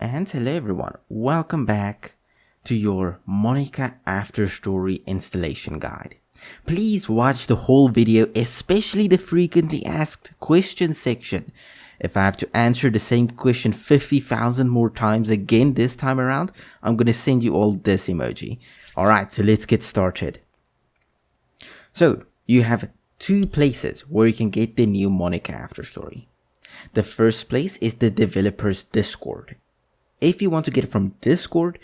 And hello everyone, welcome back to your Monika After Story installation guide. Please watch the whole video, especially the frequently asked questions section. If I have to answer the same question 50,000 more times again this time around, I'm going to send you all this emoji. Alright, so let's get started. So, you have two places where you can get the new Monika After Story. The first place is the developer's Discord. If you want to get it from Discord,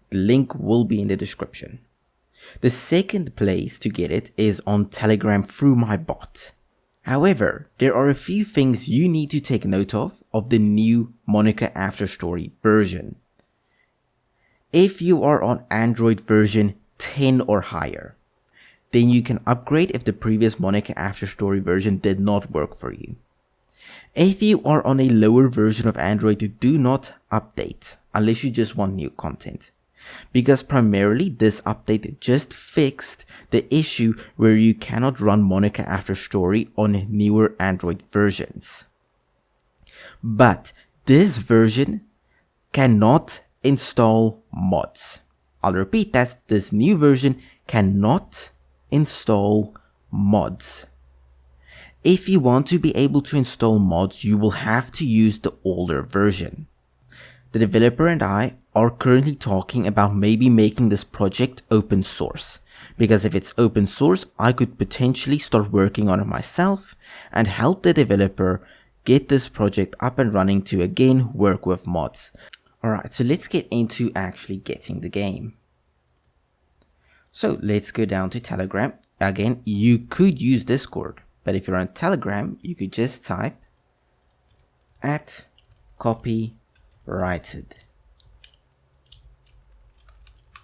the link will be in the description. The second place to get it is on Telegram through my bot. However, there are a few things you need to take note of the new Monika After Story version. If you are on Android version 10 or higher, then you can upgrade if the previous Monika After Story version did not work for you. If you are on a lower version of Android, do not update unless you just want new content. Because primarily this update just fixed the issue where you cannot run Monika After Story on newer Android versions. But this version cannot install mods. I'll repeat that, this new version cannot install mods. If you want to be able to install mods, you will have to use the older version. The developer and I are currently talking about maybe making this project open source. Because if it's open source, I could potentially start working on it myself and help the developer get this project up and running to again work with mods. Alright, so let's get into actually getting the game. So let's go down to Telegram. Again, you could use Discord. But if you're on Telegram, you could just type @copyrighted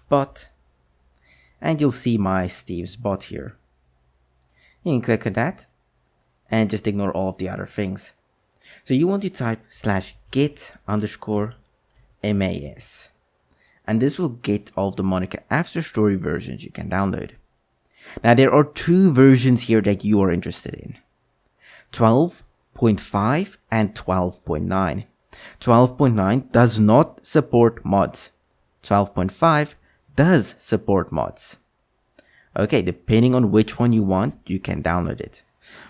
bot and you'll see my Steve's bot here. You can click on that and just ignore all of the other things. So you want to type /get_mas and this will get all of the Monika After Story versions you can download. Now there are two versions here that you are interested in, 12.5 and 12.9. 12.9 does not support mods. 12.5 does support mods. Okay, depending on which one you want, you can download it.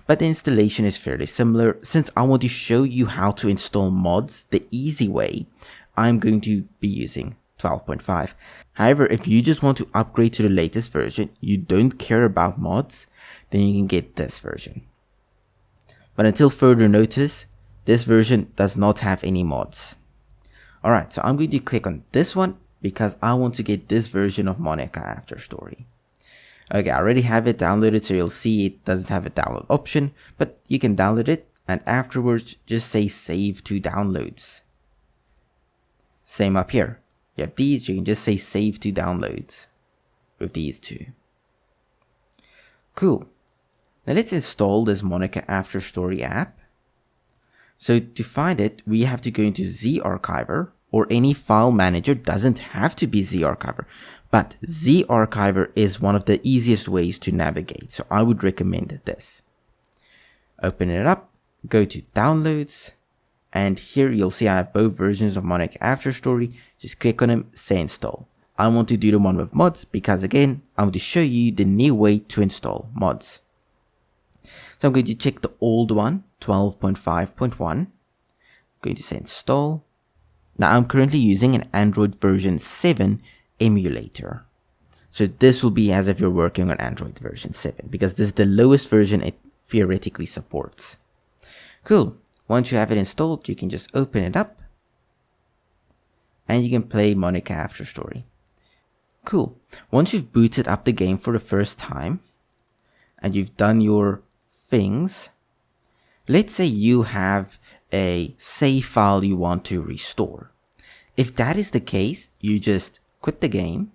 But the installation is fairly similar. Since I want to show you how to install mods the easy way, I'm going to be using 12.5. However, if you just want to upgrade to the latest version, you don't care about mods, then you can get this version. But until further notice, this version does not have any mods. Alright, so I'm going to click on this one because I want to get this version of Monika After Story. Okay, I already have it downloaded, so you'll see it doesn't have a download option, but you can download it and afterwards just say save to downloads. Same up here. You have these, you can just say save to downloads with these two. Cool. Now let's install this Monika After Story app. So to find it, we have to go into ZArchiver or any file manager. Doesn't have to be ZArchiver, but ZArchiver is one of the easiest ways to navigate. So I would recommend this. Open it up, go to downloads. And here you'll see I have both versions of Monika After Story. Just click on them, say install. I want to do the one with mods because again, I want to show you the new way to install mods. So I'm going to check the old one, 12.5.1. I'm going to say install. Now I'm currently using an Android version 7 emulator. So this will be as if you're working on Android version 7 because this is the lowest version it theoretically supports. Cool. Once you have it installed, you can just open it up and you can play Monika After Story. Cool. Once you've booted up the game for the first time and you've done your things, let's say you have a save file you want to restore. If that is the case, you just quit the game.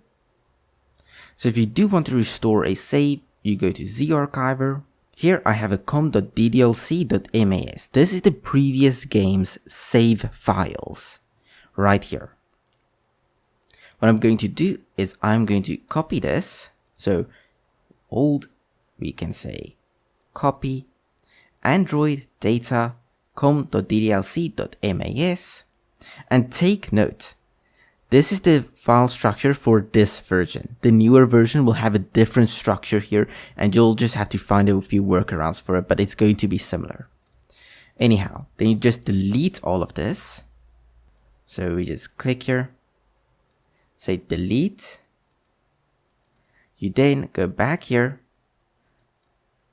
So if you do want to restore a save, you go to ZArchiver. Here I have a com.ddlc.mas. This is the previous game's save files right here. What I'm going to do is I'm going to copy this. So old, we can say copy Android data com.ddlc.mas And take note, this is the file structure for this version. The newer version will have a different structure here, and you'll just have to find a few workarounds for it, but it's going to be similar. Anyhow, then you just delete all of this. So we just click here, say delete. You then go back here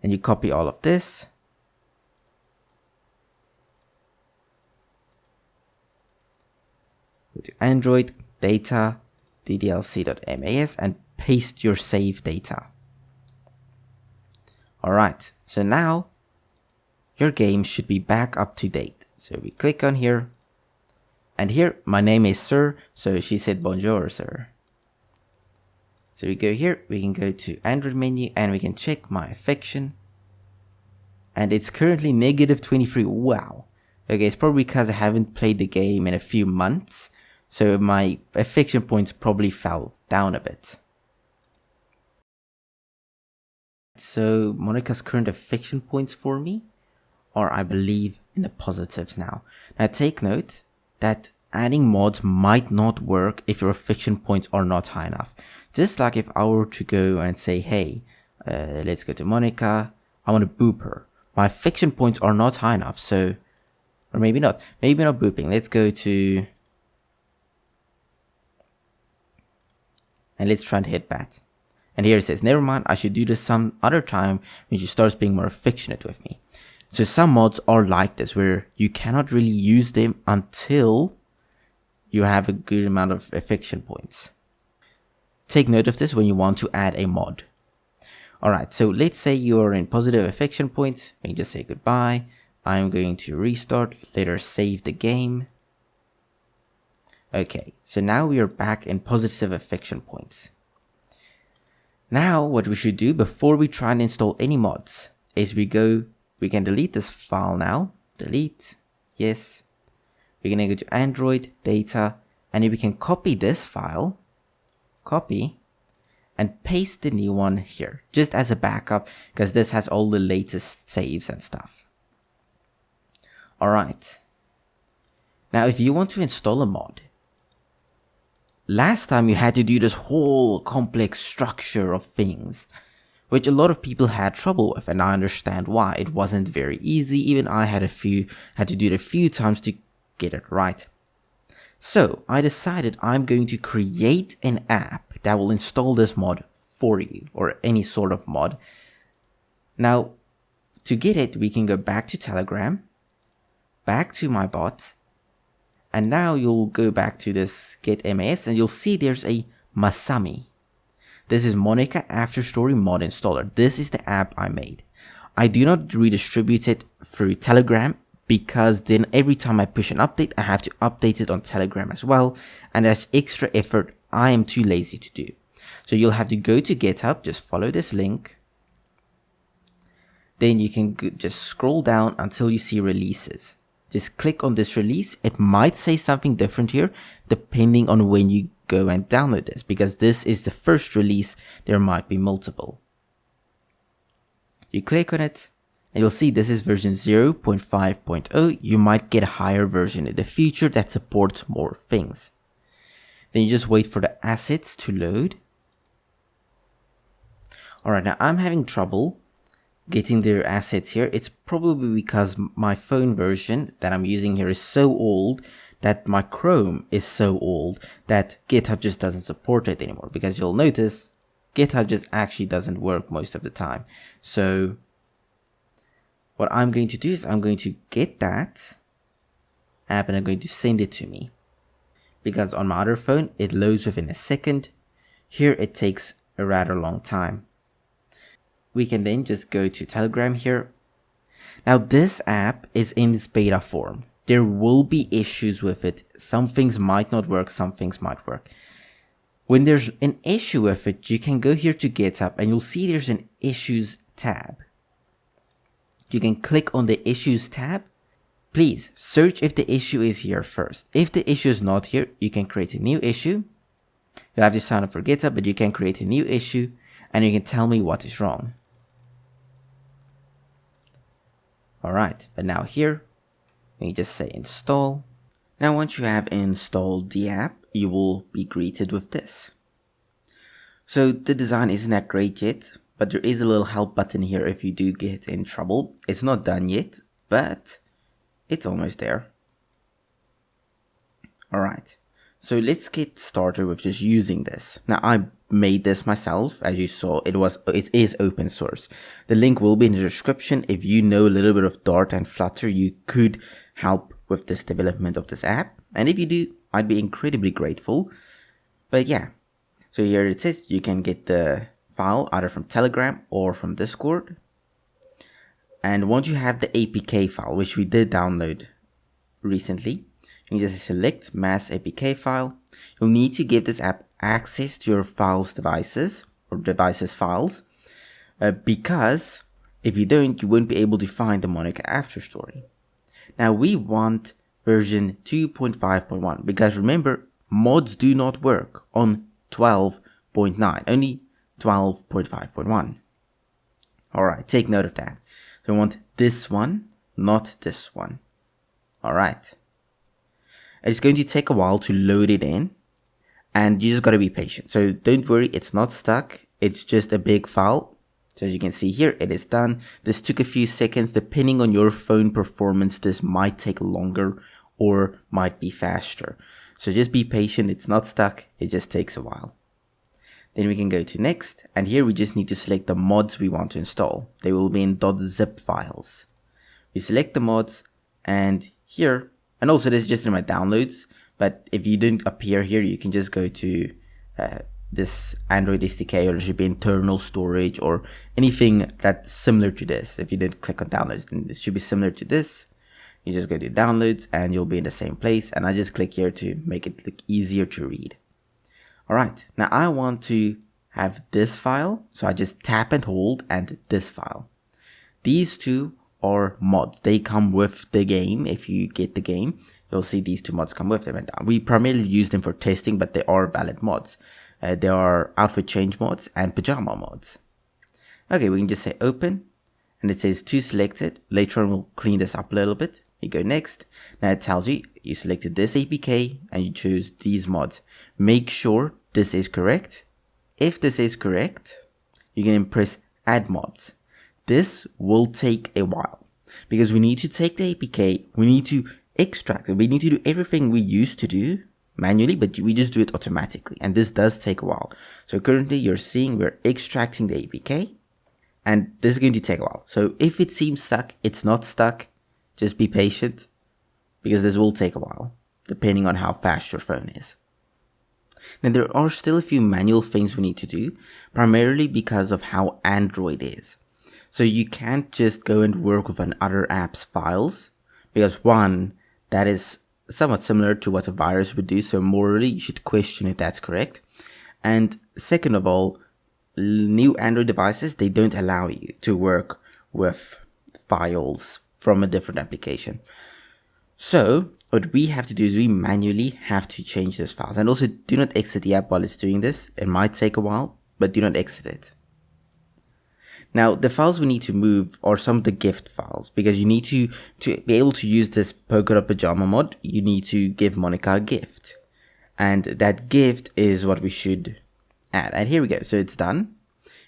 and you copy all of this. Go to Android data ddlc.mas and paste your save data. Alright, so now your game should be back up to date. So we click on here, and here my name is Sir, so she said bonjour sir. So we go here, we can go to Android menu and we can check my affection, and it's currently -23. Wow. Okay, it's probably because I haven't played the game in a few months, so my affection points probably fell down a bit. So Monika's current affection points for me are, I believe, in the positives now. Now take note that adding mods might not work if your affection points are not high enough. Just like if I were to go and say, hey, let's go to Monika, I want to boop her. My affection points are not high enough, so, or maybe not booping. Let's go to, and let's try and hit bat. And here it says, never mind, I should do this some other time when she starts being more affectionate with me. So some mods are like this, where you cannot really use them until you have a good amount of affection points. Take note of this when you want to add a mod. Alright, so let's say you're in positive affection points. We can just say goodbye. I'm going to restart, later save the game. Okay, so now we are back in positive affection points. Now what we should do before we try and install any mods is we can delete this file now. Delete, yes. We're going to go to Android, data, and we can copy this file, copy, and paste the new one here, just as a backup, because this has all the latest saves and stuff. Alright. Now if you want to install a mod, last time you had to do this whole complex structure of things, which a lot of people had trouble with, and I understand why. It wasn't very easy. Even I had to do it a few times to get it right. So I decided I'm going to create an app that will install this mod for you, or any sort of mod. Now to get it, we can go back to Telegram, back to my bot, and now you'll go back to this get MAS and you'll see there's a Masami. This is Monika After Story mod installer. This is the app I made. I do not redistribute it through Telegram, because then every time I push an update, I have to update it on Telegram as well, and that's extra effort I am too lazy to do. So you'll have to go to GitHub, just follow this link. Then you can just scroll down until you see releases. Just click on this release. It might say something different here, depending on when you go and download this, because this is the first release. There might be multiple. You click on it, and you'll see this is version 0.5.0. You might get a higher version in the future that supports more things. Then you just wait for the assets to load. Alright, now I'm having trouble getting their assets here. It's probably because my phone version that I'm using here is so old, that my Chrome is so old, that GitHub just doesn't support it anymore. Because you'll notice GitHub just actually doesn't work most of the time. So what I'm going to do is I'm going to get that app and I'm going to send it to me. Because on my other phone, it loads within a second. Here it takes a rather long time. We can then just go to Telegram here. Now this app is in its beta form. There will be issues with it. Some things might not work, some things might work. When there's an issue with it, you can go here to GitHub and you'll see there's an issues tab. You can click on the issues tab. Please search if the issue is here first. If the issue is not here, you can create a new issue. You'll have to sign up for GitHub, but you can create a new issue and you can tell me what is wrong. Alright, but now here, we just say install. Now once you have installed the app, you will be greeted with this. So the design isn't that great yet, but there is a little help button here if you do get in trouble. It's not done yet, but it's almost there. Alright, so let's get started with just using this. Now I made this myself. As you saw, it is open source. The link will be in the description. If you know a little bit of Dart and Flutter, you could help with this development of this app. And if you do, I'd be incredibly grateful. But yeah, so here it says you can get the file either from Telegram or from Discord. And once you have the APK file, which we did download recently, you can just select mass APK file. You'll need to give this app access to your files devices or devices files, because if you don't, you won't be able to find the Monika After Story. Now we want version 2.5.1 because remember, mods do not work on 12.9, only 12.5.1. Alright, take note of that. So we want this one, not this one. Alright. It's going to take a while to load it in, and you just gotta be patient. So don't worry, it's not stuck. It's just a big file. So as you can see here, it is done. This took a few seconds. Depending on your phone performance, this might take longer or might be faster. So just be patient. It's not stuck. It just takes a while. Then we can go to next, and here we just need to select the mods we want to install. They will be in .zip files. We select the mods, and here, and also this is just in my downloads, but if you didn't appear here, you can just go to this Android SDK, or it should be internal storage or anything that's similar to this. If you didn't click on downloads, then this should be similar to this. You just go to downloads and you'll be in the same place, and I just click here to make it look easier to read. Alright, now I want to have this file, so I just tap and hold and this file. These two are mods. They come with the game. If you get the game, you'll see these two mods come with them. And we primarily use them for testing, but they are valid mods. They are outfit change mods and pajama mods. Okay, we can just say open, and it says to selected. Later on we'll clean this up a little bit. You go next. Now it tells you selected this APK and you choose these mods. Make sure this is correct. If this is correct, you can press add mods. This will take a while because we need to take the APK, we need to extract it, we need to do everything we used to do manually, but we just do it automatically, and this does take a while. So currently you're seeing we're extracting the APK, and this is going to take a while. So if it seems stuck, it's not stuck. Just be patient because this will take a while depending on how fast your phone is. Now there are still a few manual things we need to do, primarily because of how Android is. So you can't just go and work with an other app's files, because one, that is somewhat similar to what a virus would do, so morally you should question if that's correct. And second of all, new Android devices, they don't allow you to work with files from a different application. So what we have to do is we manually have to change those files. And also do not exit the app while it's doing this. It might take a while, but do not exit it. Now the files we need to move are some of the gift files, because you need to be able to use this polka dot pajama mod, you need to give Monika a gift. And that gift is what we should add. And here we go. So it's done.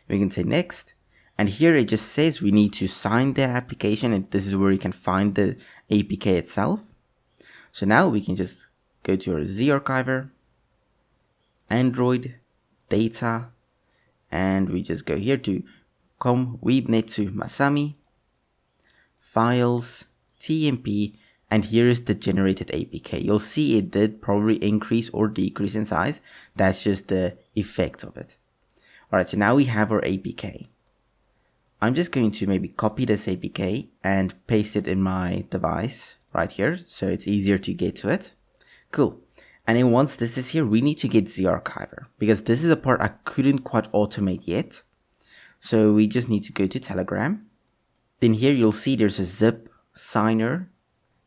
We can say next. And here it just says we need to sign the application, and this is where you can find the APK itself. So now we can just go to our Z archiver, Android, data, and we just go here to com webnetsu masami, files, tmp, and here is the generated APK. You'll see it did probably increase or decrease in size. That's just the effect of it. Alright, so now we have our APK. I'm just going to maybe copy this APK and paste it in my device right here, so it's easier to get to it. Cool. And then once this is here, we need to get zarchiver, because this is a part I couldn't quite automate yet. So we just need to go to Telegram. Then here you'll see there's a zip signer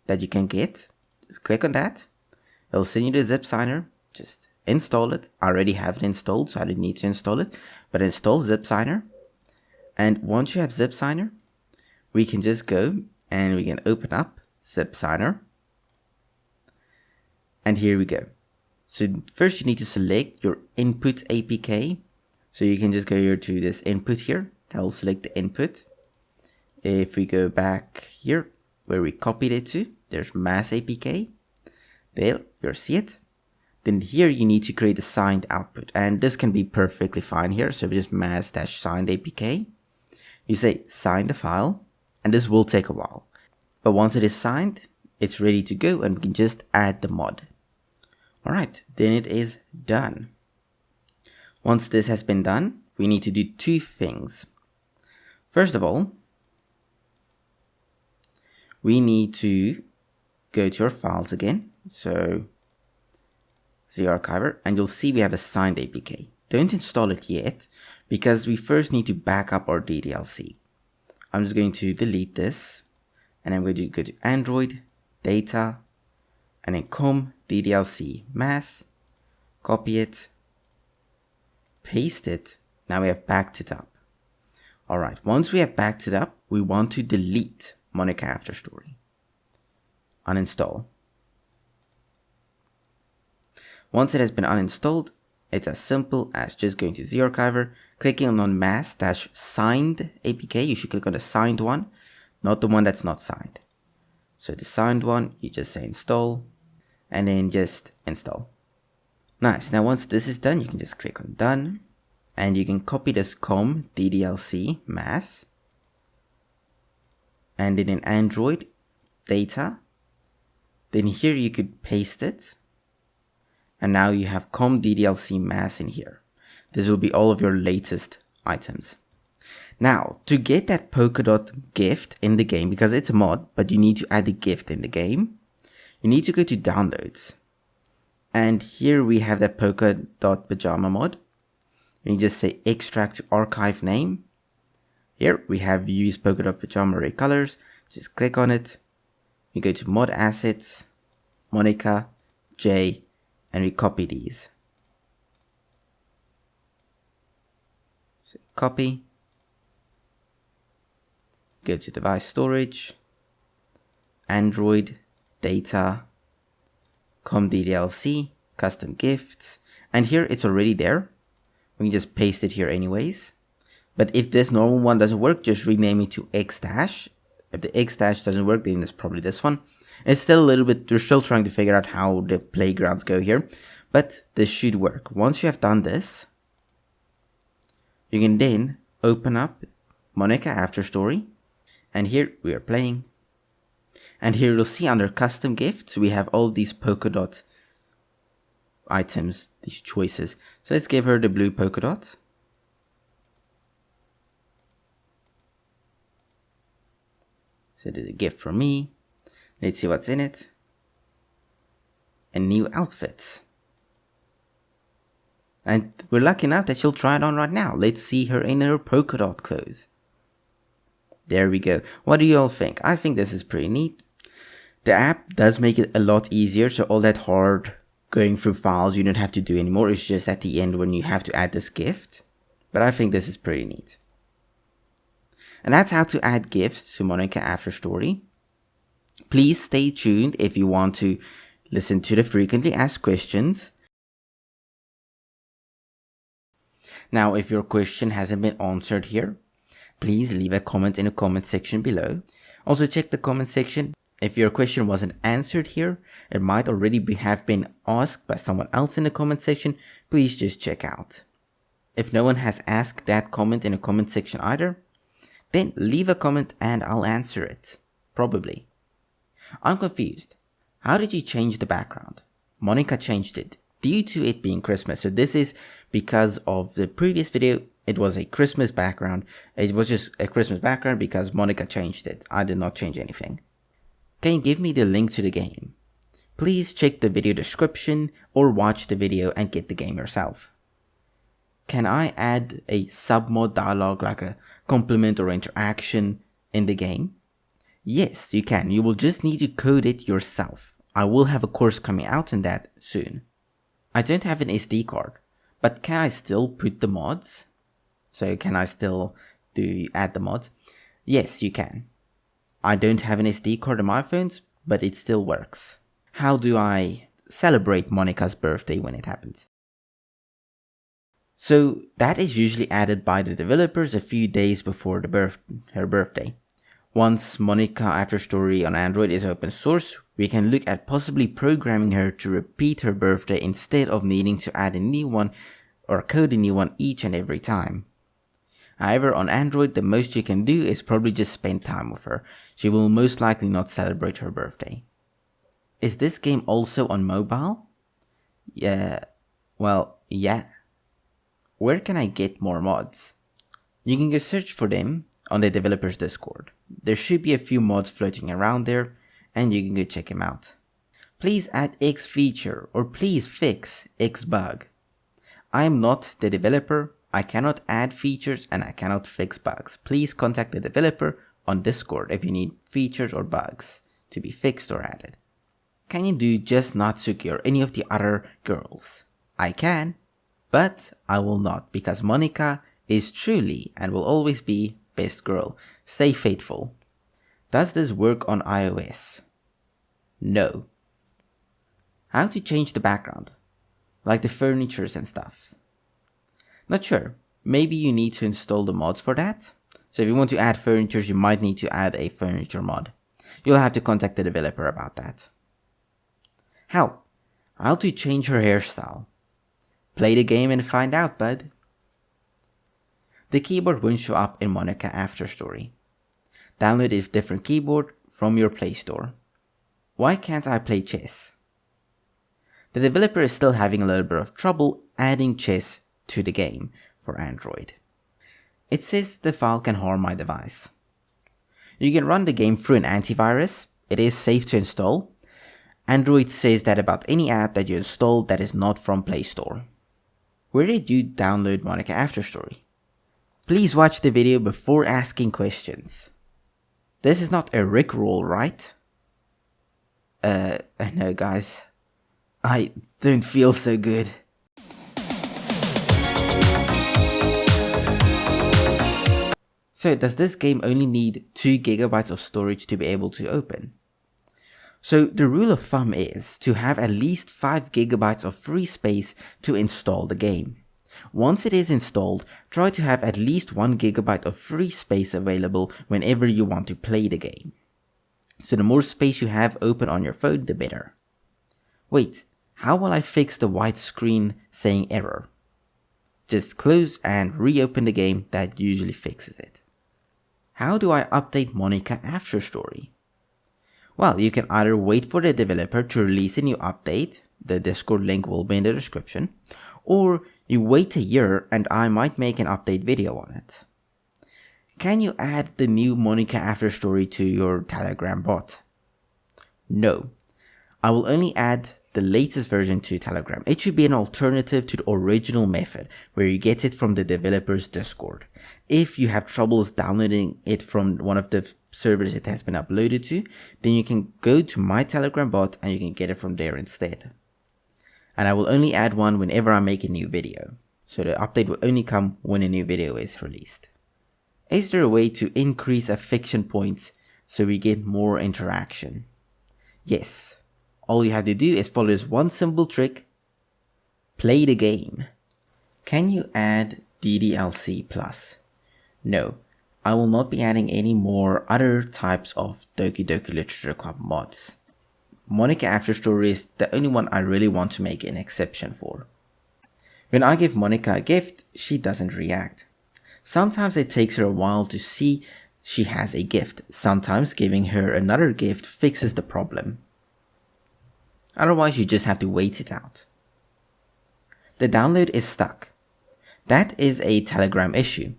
that you can get. Just click on that. It'll send you the zip signer. Just install it. I already have it installed, so I didn't need to install it. But install zip signer. And once you have zip signer, we can just go and we can open up zip signer. And here we go. So first you need to select your input APK. So you can just go here to this input here. That will select the input. If we go back here where we copied it to, there's mass APK. There, you'll see it. Then here you need to create a signed output, and this can be perfectly fine here. So just mass-signed APK. You say sign the file, and this will take a while. But once it is signed, it's ready to go, and we can just add the mod. Alright, then it is done. Once this has been done, we need to do two things. First of all, we need to go to our files again. So the archiver, and you'll see we have a signed APK. Don't install it yet because we first need to back up our ddlc. I'm just going to delete this, and I'm going to go to Android, Data, and then com ddlc mass, copy it, paste it. Now we have backed it up. Alright, once we have backed it up, we want to delete Monika After Story. Uninstall. Once it has been uninstalled, it's as simple as just going to the archiver, clicking on mass-signed APK. You should click on the signed one, not the one that's not signed. So the signed one, you just say install, and then just install. Nice. Now once this is done, you can just click on done, and you can copy this com ddlc mass, and then in Android Data, then here you could paste it. And now you have com ddlc mass in here. This will be all of your latest items. Now, to get that polka dot gift in the game, because it's a mod, but you need to add a gift in the game, you need to go to downloads. And here we have that polka dot pajama mod. You just say extract to archive name. Here we have use polka dot pajama array colors. Just click on it. You go to mod assets, Monika, J, and we copy these. So copy, go to device storage, Android, Data, com ddlc, custom gifts, and here it's already there. We can just paste it here anyways. But if this normal one doesn't work, just rename it to x dash. If the x dash doesn't work, then it's probably this one. It's still a little bit, we're still trying to figure out how the playgrounds go here, but this should work. Once you have done this, you can then open up Monika After Story, and here we are playing. And here you'll see under custom gifts, we have all these polka dot items, these choices. So let's give her the blue polka dot. So there's a gift for me. Let's see what's in it. A new outfit. And we're lucky enough that she'll try it on right now. Let's see her in her polka dot clothes. There we go. What do you all think? I think this is pretty neat. The app does make it a lot easier, so all that hard going through files you don't have to do anymore. It's just at the end when you have to add this gift. But I think this is pretty neat. And that's how to add gifts to Monika After Story. Please stay tuned if you want to listen to the frequently asked questions. Now, if your question hasn't been answered here, please leave a comment in the comment section below. Also check the comment section. If your question wasn't answered here, it might already have been asked by someone else in the comment section. Please just check out. If no one has asked that comment in the comment section either, then leave a comment and I'll answer it. Probably. I'm confused. How did you change the background? Monika changed it due to it being Christmas. So this is because of the previous video. It was a Christmas background. It was just a Christmas background because Monika changed it. I did not change anything. Can you give me the link to the game? Please check the video description or watch the video and get the game yourself. Can I add a submod dialogue like a compliment or interaction in the game? Yes, you can. You will just need to code it yourself. I will have a course coming out on that soon. I don't have an SD card, but can I still put the mods? So can I still add the mods? Yes, you can. I don't have an SD card on my phones, but it still works. How do I celebrate Monika's birthday when it happens. So that is usually added by the developers a few days before her birthday. Once Monika After Story on Android is open source, we can look at possibly programming her to repeat her birthday instead of needing to add a new one or code a new one each and every time. However, on Android, the most you can do is probably just spend time with her. She will most likely not celebrate her birthday. Is this game also on mobile? Yeah. Where can I get more mods? You can go search for them on the developers Discord. There should be a few mods floating around there, and you can go check them out. Please add X feature, or please fix X bug. I am not the developer. I cannot add features and I cannot fix bugs. Please contact the developer on Discord if you need features or bugs to be fixed or added. Can you do just Natsuki or any of the other girls? I can, but I will not, because Monika is truly and will always be best girl. Stay faithful. Does this work on iOS? No. How to change the background? Like the furnitures and stuff. Not sure. Maybe you need to install the mods for that. So if you want to add furnitures, you might need to add a furniture mod. You'll have to contact the developer about that. Help. How to change her hairstyle? Play the game and find out, bud. The keyboard won't show up in Monika After Story. Download a different keyboard from your Play Store. Why can't I play chess? The developer is still having a little bit of trouble adding chess to the game for Android. It says the file can harm my device. You can run the game through an antivirus. It is safe to install. Android says that about any app that you install that is not from Play Store. Where did you download Monika After Story? Please watch the video before asking questions. This is not a Rickroll, right? No guys. I don't feel so good. So does this game only need 2 GB of storage to be able to open? So the rule of thumb is to have at least 5 GB of free space to install the game. Once it is installed, try to have at least 1 GB of free space available whenever you want to play the game. So the more space you have open on your phone, the better. Wait, how will I fix the white screen saying error? Just close and reopen the game. That usually fixes it. How do I update Monika After Story? Well, you can either wait for the developer to release a new update, the Discord link will be in the description, or you wait a year and I might make an update video on it. Can you add the new Monika After Story to your Telegram bot? No. I will only add the latest version to Telegram. It should be an alternative to the original method where you get it from the developer's Discord. If you have troubles downloading it from one of the servers it has been uploaded to, then you can go to my Telegram bot and you can get it from there instead. And I will only add one whenever I make a new video. So the update will only come when a new video is released. Is there a way to increase affection points so we get more interaction? Yes. All you have to do is follow this one simple trick. Play the game. Can you add ddlc plus? No, I will not be adding any more other types of Doki Doki Literature Club mods. Monika After Story is the only one I really want to make an exception for. When I give Monika a gift, she doesn't react. Sometimes it takes her a while to see she has a gift. Sometimes giving her another gift fixes the problem. Otherwise, you just have to wait it out. The download is stuck. That is a Telegram issue.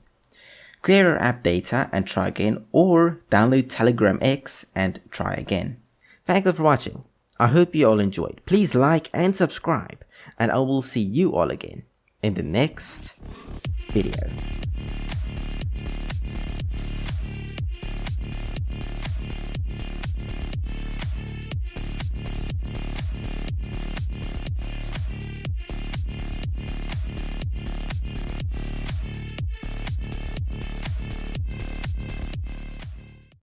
Clear your app data and try again, or download Telegram X and try again. Thank you for watching. I hope you all enjoyed. Please like and subscribe, and I will see you all again in the next video.